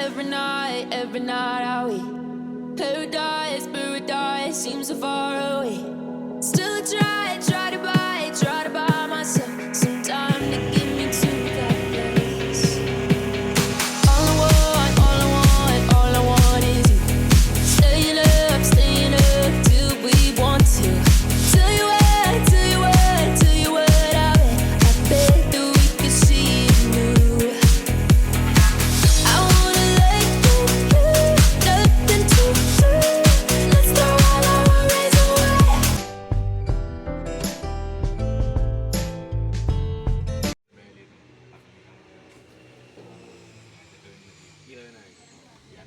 every night are we paradise seems so far away. Still try to buy myself some time to get me to that place. All I want is you. Staying up till we want to. Tell you what, I bet that we could see it new. I wanna let you, nothing to do. Let's throw all our worries away.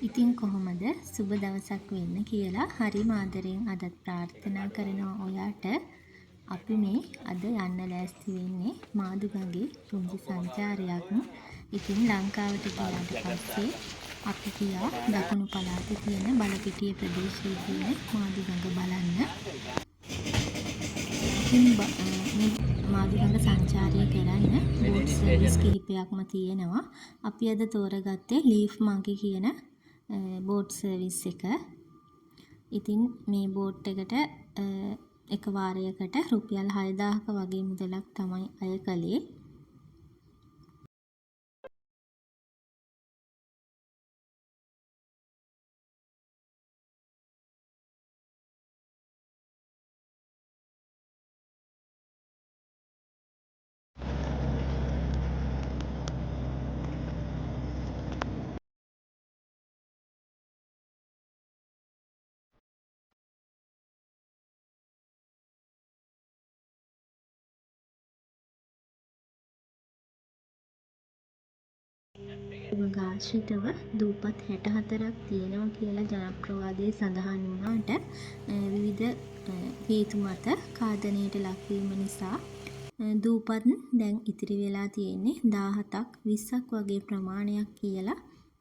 ඉතින් කොහොමද සුබ දවසක් වෙන්න කියලා හරි ආදරෙන් අදත් ප්‍රාර්ථනා කරනවා ඔයාට. අපි මේ අද යන්න ලෑස්ති වෙන්නේ මාදුගඟේ පුංචි සංචාරයක්. ඉතින් ලංකාවට ගියාට පස්සේ අපි ගියා දකුණු පළාතේ තියෙන බලපිටිය ප්‍රදේශයේ තියෙන මාදුගඟ බලන්න. ඉතින් මේ මාදුගඟ සංචාරය කරන්න බෝට් සර්විස් කිහිපයක්ම තියෙනවා. අපි අද තෝරගත්තේ ලීෆ් මංකි කියන බෝට් සර්විස් එක. ඉතින් මේ බෝට් එකට එක වාරයකට රුපියල් 6000ක වගේ මුදලක් තමයි අය කළේ. ගාශ්‍රිතව දූපත් 64ක් තියෙනවා කියලා ජනප්‍රවාදයේ සඳහන් වුණාට විවිධ හේතු මත ඝාතනයට ලක්වීම නිසා දූපත් දැන් ඉතිරි වෙලා තියෙන්නේ 17ක් 20ක් වගේ ප්‍රමාණයක් කියලා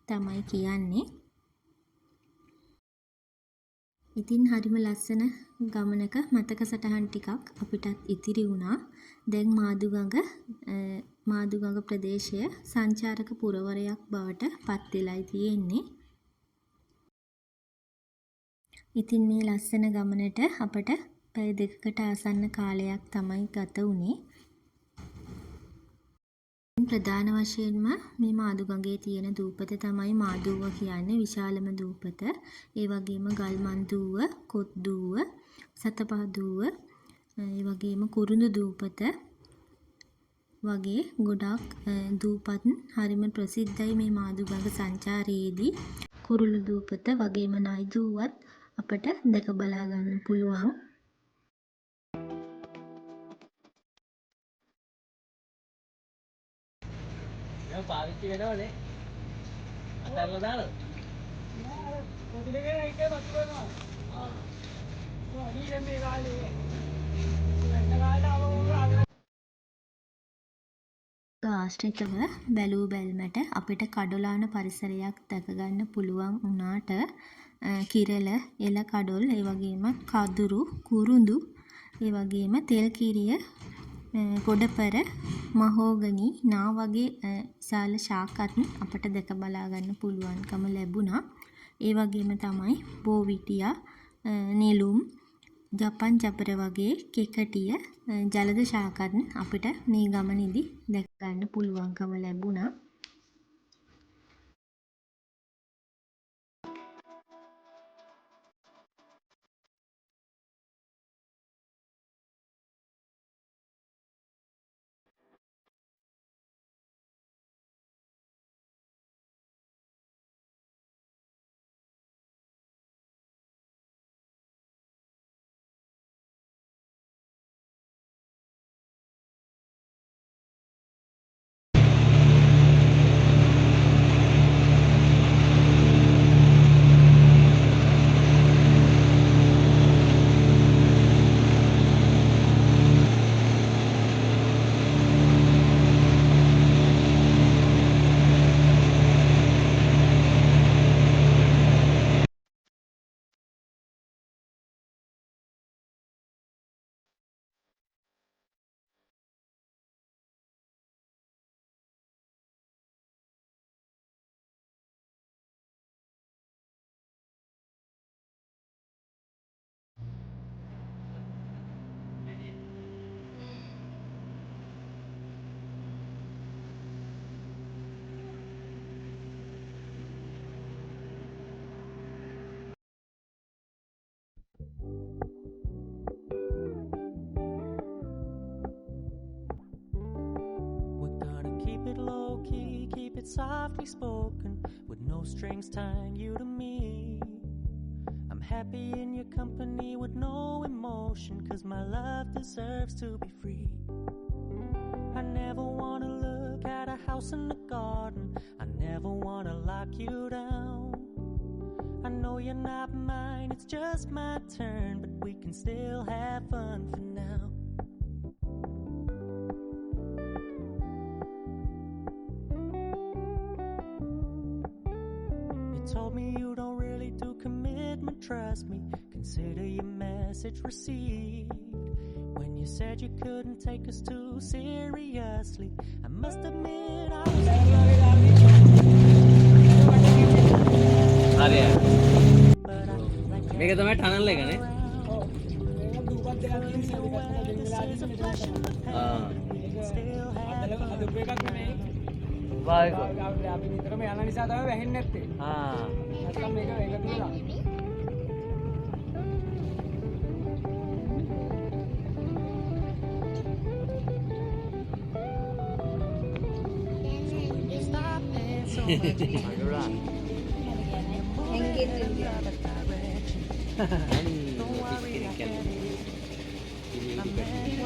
තමයි කියන්නේ. ඉතින් හරිම ලස්සන ගමනක මතක සටහන් ටිකක් අපිටත් ඉතිරි වුණා. දැන් මාදුගඟ ප්‍රදේශය සංචාරක පුරවරයක් බවට පත් වෙලයි තියෙන්නේ. ඉතින් මේ ලස්සන ගමනට අපට පැය 2කට ආසන්න කාලයක් තමයි ගත වුණේ. ප්‍රධාන වශයෙන්ම මේ මාදුගඟේ තියෙන දූපත තමයි මාදුව කියන්නේ විශාලම දූපත. ඒ වගේම ගල්මන්දුව, කොත්දුව, සතපහදුව, ඒ වගේම කුරුඳු දූපත වගේ ගොඩක් දූපත් හරිම ප්‍රසිද්ධයි මේ මාදුගඟ සංචාරයේදී. කුරුළු දූපත වගේම නයි දූවත් අපට දැක බලා ගන්න පුළුවන්. පාවිච්චි වෙනවනේ අතල්ලා දාලා නෑ පොඩි දෙකේ එකේ වතු වෙනවා අඩියෙන් මේ කාලේ ආශ්‍රිතව බැලූ බැල්මට අපිට කඩොලාන පරිසරයක් දැක ගන්න පුළුවන් වුණාට කිරළ, එළ කඩොල්, ඒ වගේම කදුරු, කුරුඳු, ඒ වගේම තෙල් කිරිය, ගොඩපර, මහෝගනි, නා වගේ විශාල ශාකත් අපට දැක බලා ගන්න පුළුවන්කම ලැබුණා. ඒ වගේම තමයි බෝවිටියා, නෙළුම්, ජපන් ජපර වගේ කෙකටිය, ජලද ශාකත් අපිට මේ ගමනේදී දැක ගන්න පුළුවන්කම ලැබුණා. it's softly spoken with no strings tying you to me. I'm happy in your company with no emotion, 'cause my love deserves to be free. I never wanna look at a house in the garden, I never wanna lock you down. I know you're not mine, it's just my turn, but we can still have fun for now. You told me you don't really do commitment, trust me, consider your message received. When you said you couldn't take us too seriously, I must admit I was හරිය. but I like මේක තමයි tunnel එක නේ. ඔව්. මේක දුපත් දෙකක් තියෙන නිසා දෙකක් දෙන්න වෙලා ඉන්නේ මෙතන. අද බ්‍රේක් එකක් නෙමෙයි. වායිකෝ. අපි නිතරම යන නිසා තමයි වැහෙන්නේ නැත්තේ. නැත්නම් මේක එකතු වෙලා.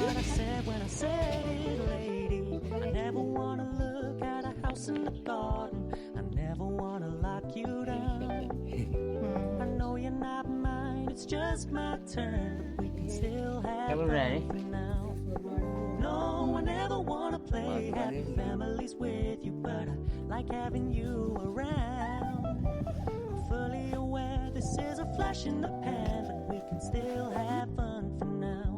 What I said when I said it, lady. I never wanna look at a house in the garden, I never wanna lock you down. I know you're not mine, it's just my turn, but we can still have fun for now. No, I never wanna play happy families with you, but I like having you around. I'm fully aware this is a flash in the pan, but we can still have fun for now.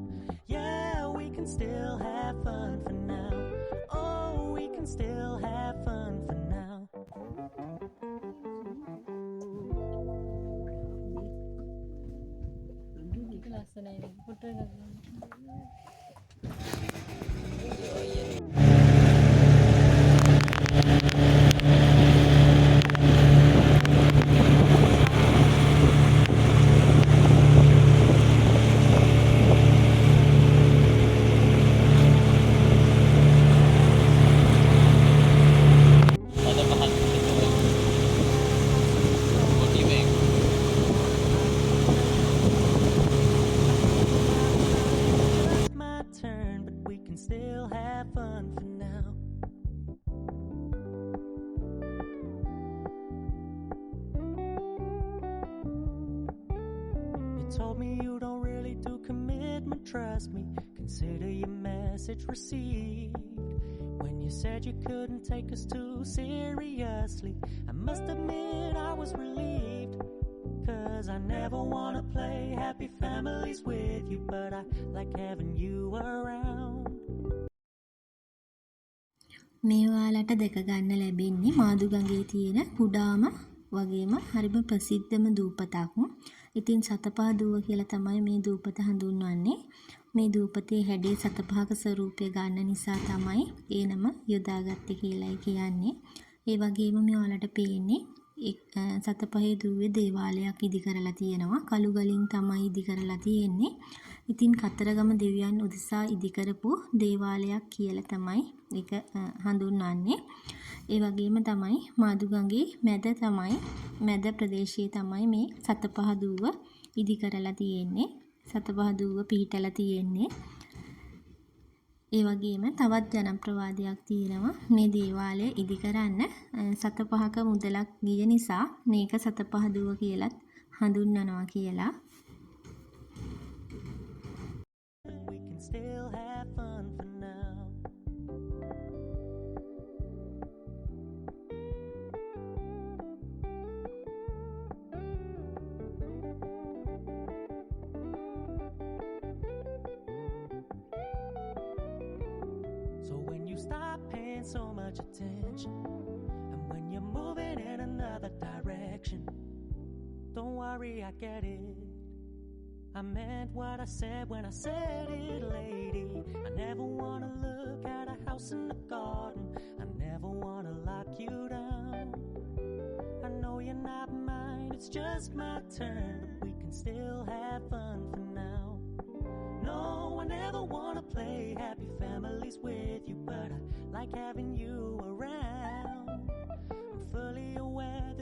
Yeah, we can still have fun for now. Oh, we can still have fun for now. It's my turn, but we can still have fun for now. You told me you don't really do commitment, trust me, consider your message received. When you said you couldn't take us too seriously, I must admit I was relieved. 'Cause I never wanna play happy families with you, but I like having you around. මේ ඔයාලට දැක ගන්න ලැබෙන්නේ මාදුගඟේ තියෙන කුඩාම වගේම හරිම ප්‍රසිද්ධම දූපතක්. ඉතින් සතපහ දුව කියලා තමයි මේ දූපත හඳුන්වන්නේ. මේ දූපතේ හැඩේ සතපහක ස්වරූපය ගන්න නිසා තමයි ඒ නම යොදාගත්තේ කියලායි කියන්නේ. ඒ වගේම මේ ඔයාලට පේන්නේ සතපහේ දුවේ දේවාලයක් ඉදි කරලා තියෙනවා. කළු ගලින් තමයි ඉදි කරලා තියෙන්නේ. ඉතින් කතරගම දෙවියන් උදෙසා ඉදි කරපු දේවාලයක් කියලා තමයි ඒක හඳුන්වන්නේ. ඒ වගේම තමයි මාදුගඟේ මැද ප්‍රදේශයේ තමයි මේ සතපහ දුව ඉදි කරලා තියෙන්නේ. සතපහ දුව පිහිටලා තියෙන්නේ. ඒ වගේම තවත් ජනප්‍රවාදයක් තියෙනවා. මේ දේවාලය ඉදි කරන්න සතපහක මුදලක් ගිය නිසා මේක සතපහ දුව කියලත් හඳුන්වනවා කියලා. We can still have fun for now. So when you stop paying so much attention, and when you're moving in another direction, don't worry, I get it. I meant what I said when I said it, lady. I never wanna look at a house in the garden, I never wanna lock you down. I know you're not mine, it's just my turn, but we can still have fun for now. No, I never wanna play happy families with you, but I like having you around.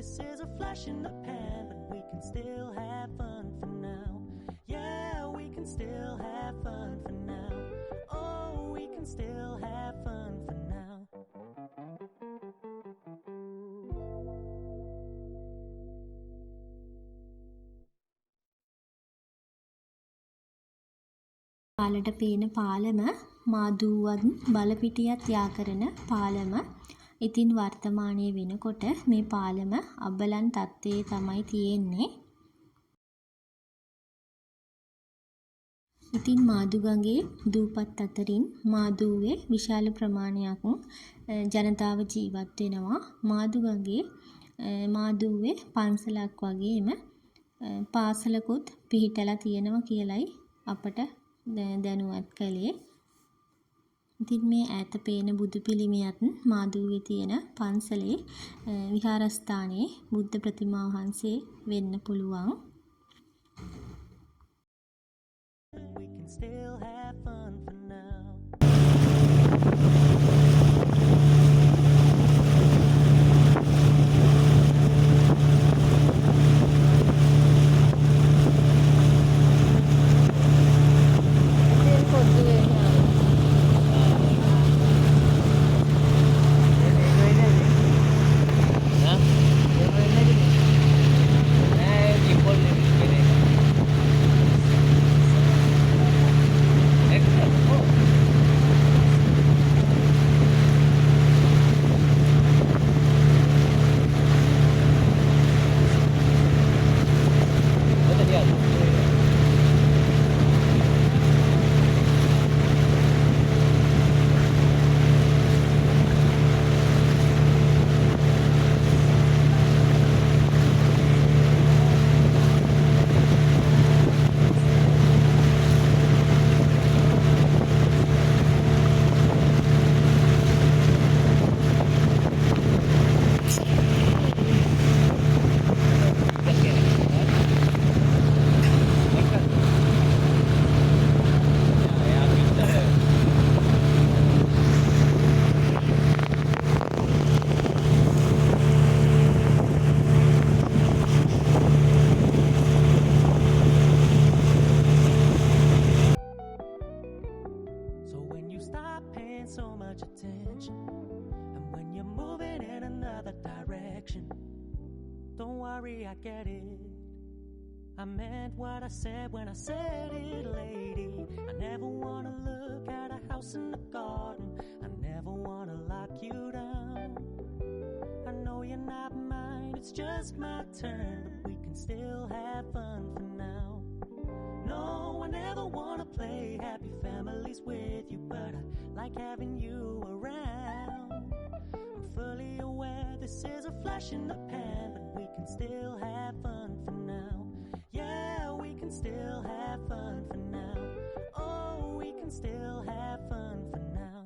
this is a flash in the pan, but we can still have fun for now. Yeah, we can still have fun for now. Oh, we can still have fun for now. පාලට පේන පාලම මාදූවන් බලපිටියත් යා කරන පාලම. ඉතින් වර්තමානයේ වෙනකොට මේ පාලම අබලන් තත්ත්වයේ තමයි තියෙන්නේ. ඉතින් මාදුගඟේ දූපත් අතරින් මාදුවේ විශාල ප්‍රමාණයක් ජනතාව ජීවත් වෙනවා. මාදුගඟේ මාදුවේ පන්සලක් වගේම පාසලකුත් පිහිටලා තියෙනවා කියලයි අපට දැනුවත් කළේ. ඉතින් මේ ඈත පේන බුදු පිළිමයත් මාදුවේ තියෙන පන්සලේ විහාරස්ථානයේ බුද්ධ ප්‍රතිමා වහන්සේ වෙන්න පුළුවන්. We can still have fun for now. Don't worry, I get it. I meant what I said when I said it, lady. I never wanna look at a house in the garden. I never wanna lock you down. I know you're not mine, it's just my turn, but we can still have fun for now. No, I never wanna play happy families with you, but I like having you around. I'm fully aware this is a flash in the pan, but we can still have fun for now. Yeah, we can still have fun for now. Oh, we can still have fun for now.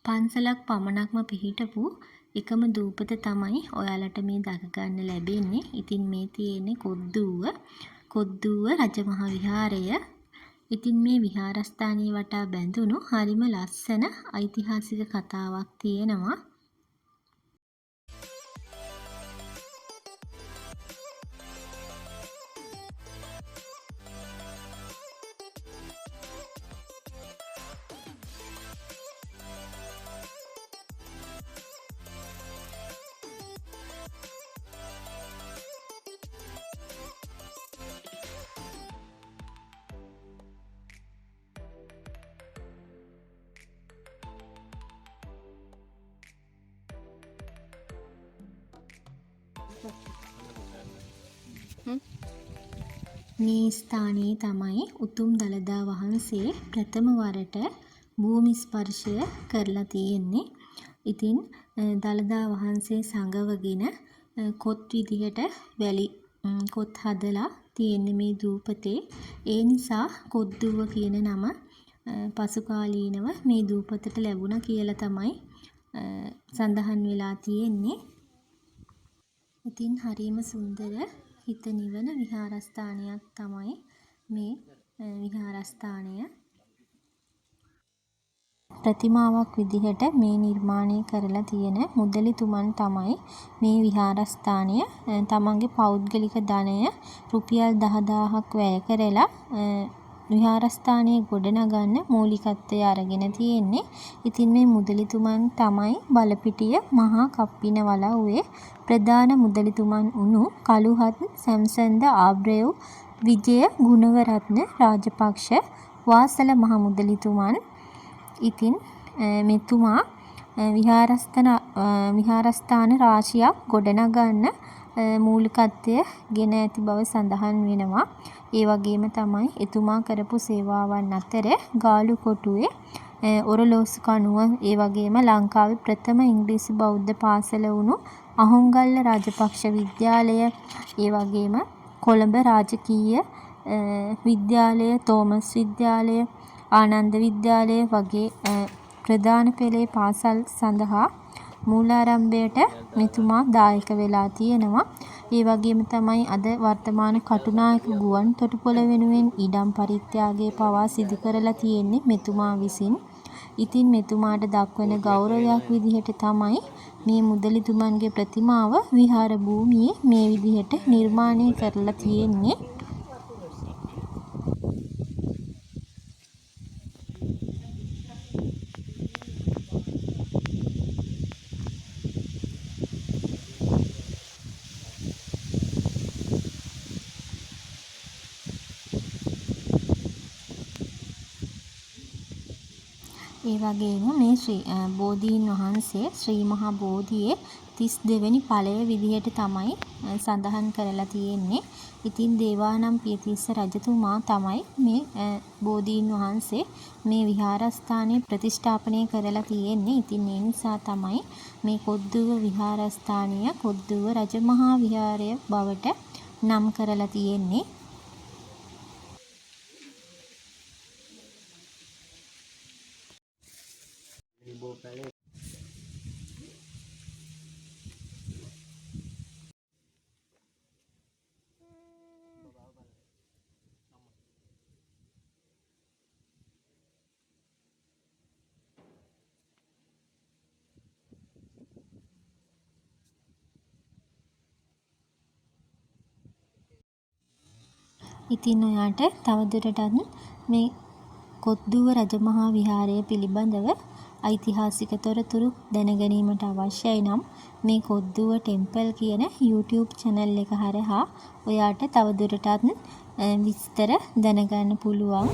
පන්සලක් පමණක්ම පිහිටපු එකම දූපත තමයි ඔයාලට මේ දක ගන්න ලැබෙන්නේ. ඉතින් මේ තියෙන්නේ කොද්දුව රජමහා විහාරය. ඉතින් මේ විහාරස්ථානයේ වටා බැඳුණු හරිම ලස්සන ඓතිහාසික කතාවක් තියෙනවා. මේ ස්ථානයේ තමයි උතුම් දළදා වහන්සේ ප්‍රථම වරට භූමි ස්පර්ශය කරලා තියෙන්නේ. ඉතින් දළදා වහන්සේ සඟවගෙන කොත් විදිහට වැලි කොත් හදලා තියෙන්නේ මේ දූපතේ. ඒ නිසා කොත්දුව කියන නම පසු කාලීනව මේ දූපතට ලැබුණා කියලා තමයි සඳහන් වෙලා තියෙන්නේ. ඉතින් හරිම සුන්දර හිත නිවන විහාරස්ථානයක් තමයි මේ විහාරස්ථානය. ප්‍රතිමාවක් විදිහට මේ නිර්මාණය කරලා තියෙන මුදලිතුමන් තමයි මේ විහාරස්ථානය තමන්ගේ පෞද්ගලික ධනය රුපියල් 10,000ක් වැය කරලා විහාරස්ථානයේ ගොඩනගන්න මූලිකත්වය අරගෙන තියෙන්නේ. ඉතින් මේ මුදලිතුමන් තමයි බලපිටිය මහා කප්පිනවලව්වේ ප්‍රධාන මුදලිතුමන් වුණු කළුහත් සැම්සන්ද ආබ්‍රේව් විජය ගුණවරත්න රාජපක්ෂ වාසල මහ මුදලිතුමන්. ඉතින් මෙතුමා විහාරස්ථාන රාශියක් ගොඩනගන්න මූලිකත්වය ගෙන ඇති බව සඳහන් වෙනවා. ඒ වගේම තමයි එතුමා කරපු සේවාවන් අතර ගාලු කොටුවේ ඔරලෝසු කණුව, ඒ වගේම ලංකාවේ ප්‍රථම ඉංග්‍රීසි බෞද්ධ පාසල වුණු අහුන්ගල්ල රාජපක්ෂ විද්‍යාලය, ඒ වගේම කොළඹ රාජකීය විද්‍යාලය, තෝමස් විද්‍යාලය, ආනන්ද විද්‍යාලය වගේ ප්‍රධාන පෙළේ පාසල් සඳහා මූලාරම්භයට මෙතුමා දායක වෙලා තියෙනවා. ඒ වගේම තමයි අද වර්තමාන කටුනායක ගුවන් තොටුපොළ වෙනුවෙන් ඉඩම් පරිත්‍යාගය පවා සිදු කරලා තියෙන්නේ මෙතුමා විසින්. ඉතින් මෙතුමාට දක්වන ගෞරවයක් විදිහට තමයි මේ මුදලිතුමන්ගේ ප්‍රතිමාව විහාර භූමියේ මේ විදිහට නිර්මාණය කරලා තියෙන්නේ. ඒ වගේම මේ බෝධීන් වහන්සේ ශ්‍රී මහා බෝධියේ 32 වෙනි ඵලය විදිහට තමයි සඳහන් කරලා තියෙන්නේ. ඉතින් දේවානම්පියතිස්ස රජතුමා තමයි මේ බෝධීන් වහන්සේ මේ විහාරස්ථානයේ ප්‍රතිෂ්ඨාපනය කරලා තියෙන්නේ. ඉතින් ඒ නිසා තමයි මේ කොද්දුව විහාරස්ථානය කොද්දුව රජමහා විහාරය බවට නම් කරලා තියෙන්නේ. ඉතින් ඔයාට තවදුරටත් මේ කොද්දුව රජමහා විහාරය පිළිබඳව ඓතිහාසික තොරතුරු දැනගැනීමට අවශ්‍යයි නම් මේ කොද්දුව ටෙම්පල් කියන YouTube channel එක හරහා ඔයාට තවදුරටත් විස්තර දැනගන්න පුළුවන්.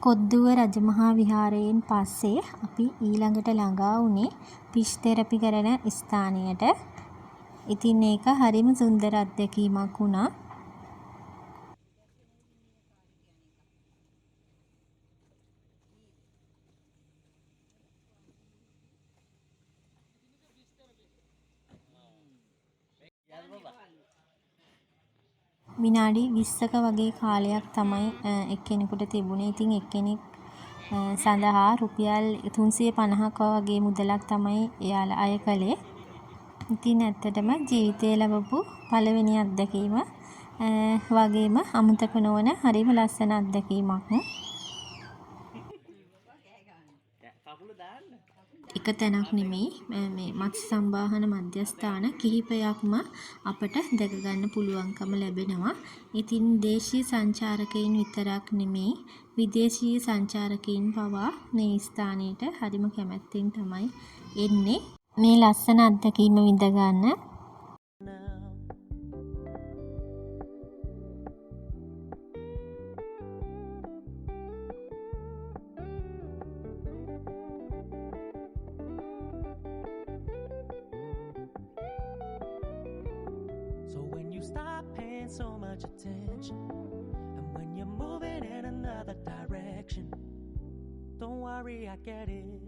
කොද්දුව රජමහා විහාරයෙන් පස්සේ අපි ඊළඟට ළඟා වුණේ ෆිෂ් තෙරපි කරන ස්ථානයට. ඉතින් ඒක හරිම සුන්දර අත්දැකීමක් වුණා. විනාඩි 20ක වගේ කාලයක් තමයි එක්කෙනෙකුට තිබුණේ. ඉතින් එක්කෙනෙක් සඳහා රුපියල් 350ක වගේ මුදලක් තමයි එයාලා අය කළේ. ඉතින් ඇත්තටම ජීවිතේ ලැබපු පළවෙනි අත්දැකීම වගේම අමතක නොවන හරිම ලස්සන අත්දැකීමක්. එක තැනක් නෙමෙයි මේ මත්ස්‍ය සම්බාහන මධ්‍යස්ථාන කිහිපයක්ම අපට දැක ගන්න පුළුවන්කම ලැබෙනවා. ඉතින් දේශීය සංචාරකයින් විතරක් නෙමෙයි විදේශීය සංචාරකයින් පවා මේ ස්ථානයට හරිම කැමැත්තෙන් තමයි එන්නේ මේ ලස්සන අත්දැකීම විඳ ගන්න. So when you stop paying so much attention, and when you're moving in another direction, don't worry, I get it.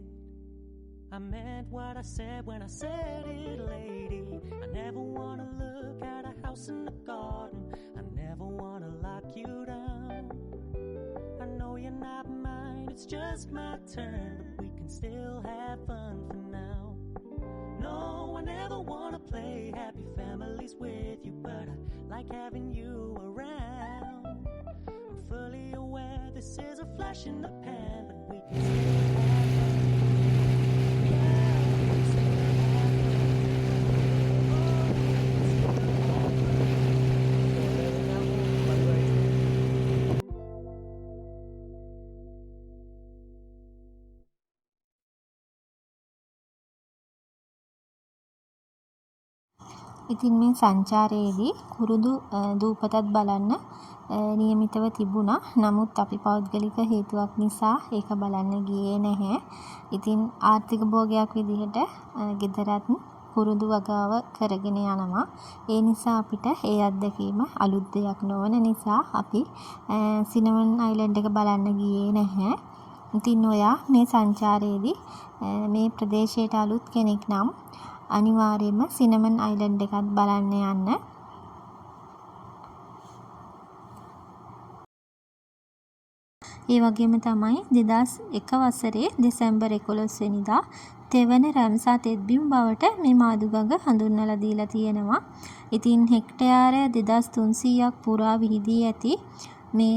I meant what I said when I said it, lady. I never wanna look at a house in the garden. I never wanna lock you down. I know you're not mine, it's just my turn, but we can still have fun for now. No, I never wanna play happy families with you, but I like having you around. I'm fully aware this is a flash in the pan, but we can still have fun. ඉතින් මේ සංචාරයේදී කුරුඳු දූපතත් බලන්න නියමිතව තිබුණා. නමුත් අපි පෞද්ගලික හේතුවක් නිසා ඒක බලන්න ගියේ නැහැ. ඉතින් ආර්ථික භෝගයක් විදිහට ගෙදරත් කුරුඳු වගාව කරගෙන යනවා. ඒ නිසා අපිට ඒ අත්දැකීම අලුත් දෙයක් නොවන නිසා අපි සිනමන් අයිලන්ඩ් එක බලන්න ගියේ නැහැ. ඉතින් ඔයා මේ සංචාරයේදී මේ ප්‍රදේශයට අලුත් කෙනෙක් නම් අනිවාර්යයෙන්ම සිනමන් අයිලන්ඩ් එකත් බලන්න යන්න. ඒ වගේම තමයි 2001 වසරේ දෙසැම්බර් 11 වෙනිදා තෙවන රැම්සා තෙත්බිම් බවට මේ මාදුගඟ හඳුන්වලා දීලා තියෙනවා. ඉතින් හෙක්ටයාර 2300ක් පුරා විහිදී ඇති මේ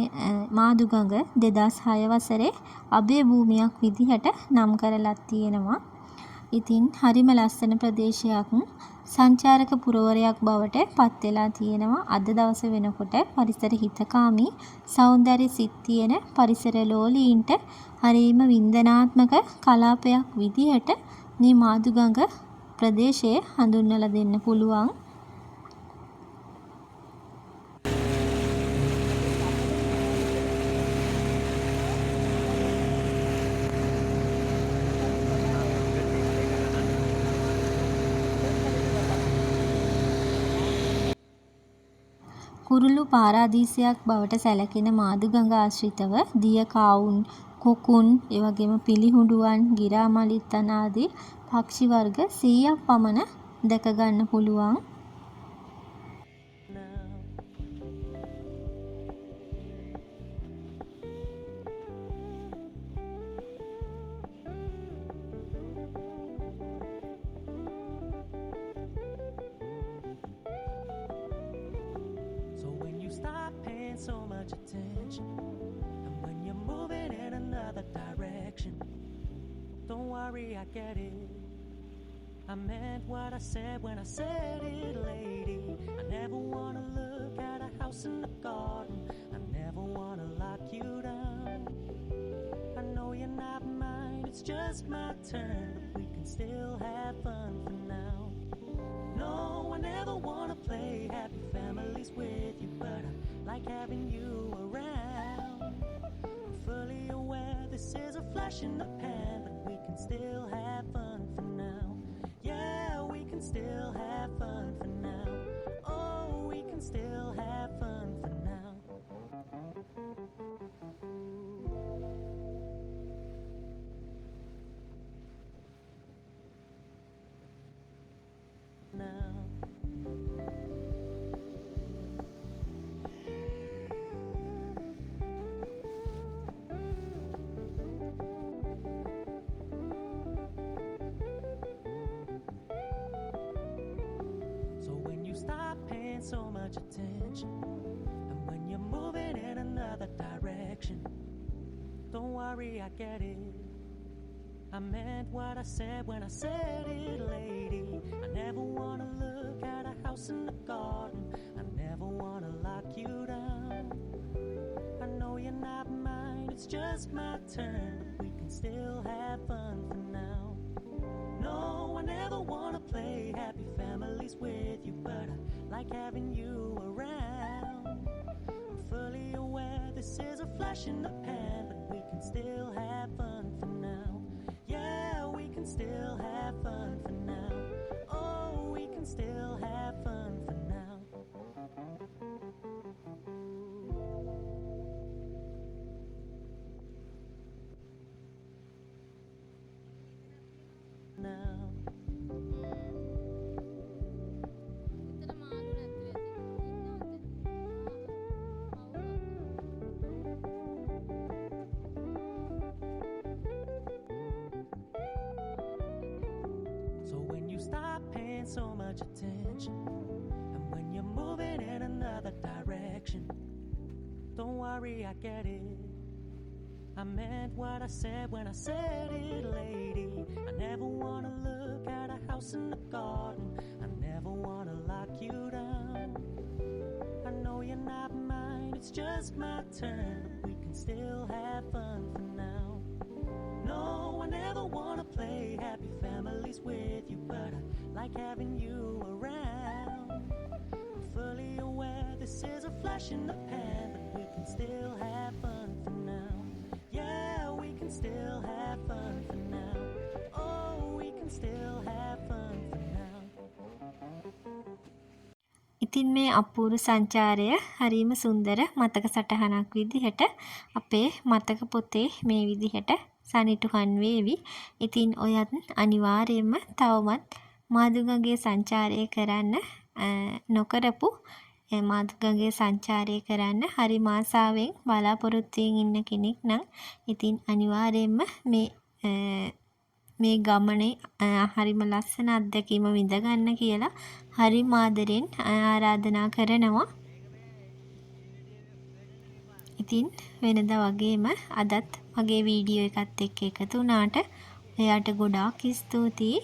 මාදුගඟ 2006 වසරේ අභය භූමියක් විදිහට නම් කරලා තියෙනවා. ඉතින් හරිම ලස්සන ප්‍රදේශයක් සංචාරක පුරවරයක් බවට පත් වෙලා තියෙනවා. අද දවස වෙනකොට පරිසර හිතකාමී සෞන්දර්ය සිත් තියෙන පරිසර ලෝලීන්ට හරිම වින්දනාත්මක කලාපයක් විදිහට මේ මාදුගඟ ප්‍රදේශය හඳුන්වලා දෙන්න පුළුවන්. කුරුළු පාරාදීසයක් බවට සැලකෙන මාදුගඟ ආශ්‍රිතව දිය කාවුන්, කොකුන්, ඒ වගේම පිළිහුඬුවන්, ගිරාමලිත්තන් ආදී පක්ෂි වර්ග 100ක් පමණ දැක ගන්න පුළුවන්. Stop paying so much attention, and when you're moving in another direction, don't worry, I get it. I meant what I said when I said it, lady. I never wanna look at a house in the garden. I never wanna lock you down. I know you're not mine, it's just my turn, but we can still have fun for now. No, I never wanna play happy families with you, but I like having you around. I'm fully aware flash in the pan, but we can still have fun for now. Yeah, we can still have fun for now. Oh, we can still have fun for now. Now. So when you stop paying so much attention, and when you're moving in another direction, don't worry, I get it. I meant what I said when I said it, lady. I never wanna look at a house in the garden. I never wanna lock you down. I know you're not mine, it's just my turn. We can still have fun for now. No, I never wanna play happy families with you, but I like having you around. I'm fully aware this is a flash in the pan, but we can still have fun for now. Yeah, we can still have fun for now. Oh, we can still have fun for now. Now. So when you stop paying so much attention, and when you're moving in another direction, don't worry, I get it. I meant what I said when I said it, lady. I never wanna look at a house in the garden. I never wanna lock you down. I know you're not mine, it's just my turn. We can still have fun for now. No, I never wanna play happy families with you, but I like having you around. I'm fully aware this is a flash in the pan, but we can still have fun for now. Yeah, we can still have fun for now. Oh, we can still have fun for now. ඉතින් මේ අපූරු සංචාරය හරිම සුන්දර මතක සටහනක් විදිහට අපේ මතක පොතේ මේ විදිහට සනිටුහන් වේවි. ඉතින් ඔයත් අනිවාර්යයෙන්ම තවමත් මාදුගඟේ සංචාරය කරන්න නොකරපු මාදුගඟේ සංචාරය කරන්න හරි ආසාවෙන් බලාපොරොත්තුවෙන් ඉන්න කෙනෙක් නම් ඉතින් අනිවාර්යයෙන්ම මේ ගමනේ හරිම ලස්සන අත්දැකීම විඳ ගන්න කියලා හරි ආදරෙන් ආරාධනා කරනවා. ඉතින් වෙනදා වගේම අදත් මගේ වීඩියෝ එකත් එක්ක එකතු වුණාට ඔයාට ගොඩාක් ස්තුතියි.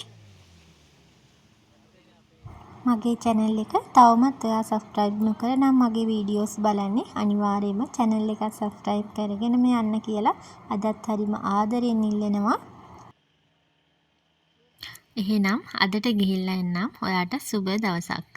මගේ channel එක තවමත් ඔයා subscribe නොකර නම් මගේ videos බලන්නේ අනිවාර්යයෙන්ම channel එක subscribe කරගෙනම යන්න කියලා අදත් හරිම ආදරෙන් ඉල්ලනවා. එහෙනම් අදට ගිහිල්ලා එන්නම්. ඔයාට සුබ දවසක්.